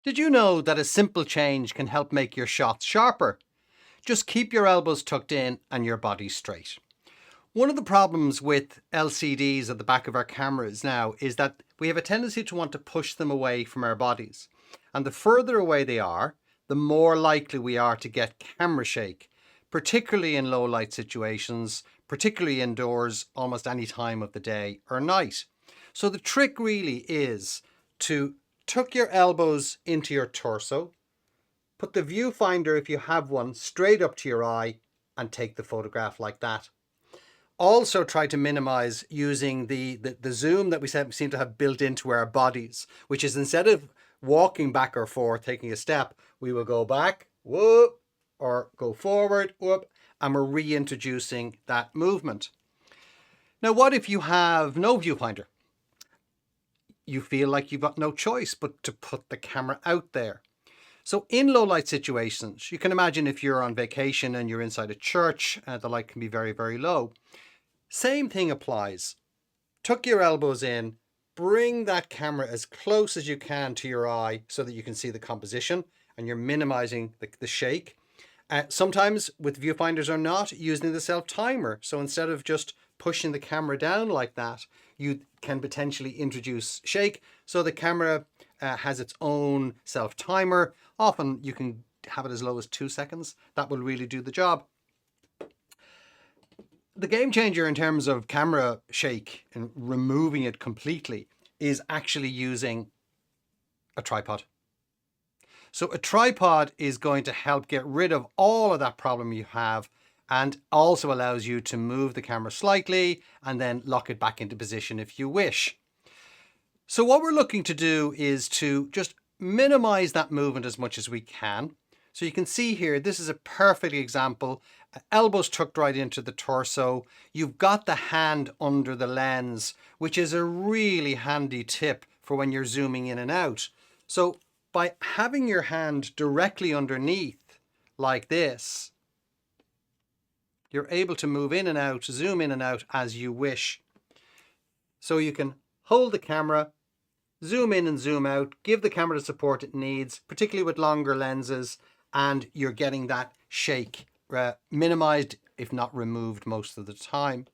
Did you know that a simple change can help make your shots sharper? Just keep your elbows tucked in and your body straight. One of the problems with LCDs at the back of our cameras now is that we have a tendency to want to push them away from our bodies. And the further away they are, the more likely we are to get camera shake, particularly in low light situations, particularly indoors, almost any time of the day or night. So the trick really is to tuck your elbows into your torso, put the viewfinder, if you have one, straight up to your eye and take the photograph like that. Also try to minimize using the zoom that we seem to have built into our bodies, which is instead of walking back or forth, taking a step, we will go back, whoop, or go forward, whoop, and we're reintroducing that movement. Now, what if you have no viewfinder? You feel like you've got no choice but to put the camera out there. So in low light situations, you can imagine if you're on vacation and you're inside a church, the light can be very, very low. Same thing applies. Tuck your elbows in, bring that camera as close as you can to your eye so that you can see the composition and you're minimizing the shake. Sometimes with viewfinders or not, using the self timer. So instead of just pushing the camera down like that, you can potentially introduce shake. So the camera has its own self timer. Often you can have it as low as 2 seconds. That will really do the job. The game changer in terms of camera shake and removing it completely is actually using a tripod. So a tripod is going to help get rid of all of that problem you have and also allows you to move the camera slightly and then lock it back into position if you wish. So what we're looking to do is to just minimize that movement as much as we can. So you can see here, this is a perfect example. Elbows tucked right into the torso. You've got the hand under the lens, which is a really handy tip for when you're zooming in and out. So by having your hand directly underneath like this, you're able to move in and out, zoom in and out as you wish. So you can hold the camera, zoom in and zoom out, give the camera the support it needs, particularly with longer lenses, and you're getting that shake minimized, if not removed, most of the time.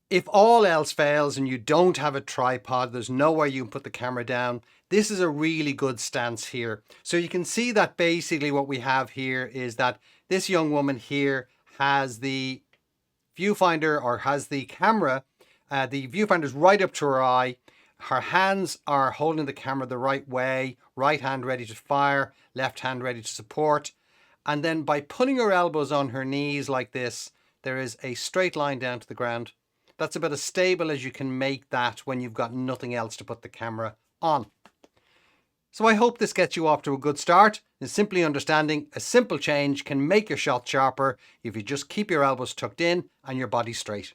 If all else fails and you don't have a tripod, there's nowhere you can put the camera down, this is a really good stance here. So you can see that basically what we have here is that this young woman here has the viewfinder or has the camera, the viewfinder is right up to her eye. Her hands are holding the camera the right way, right hand ready to fire, left hand ready to support. And then by putting her elbows on her knees like this, there is a straight line down to the ground. That's about as stable as you can make that when you've got nothing else to put the camera on. So I hope this gets you off to a good start in simply understanding a simple change can make your shot sharper if you just keep your elbows tucked in and your body straight.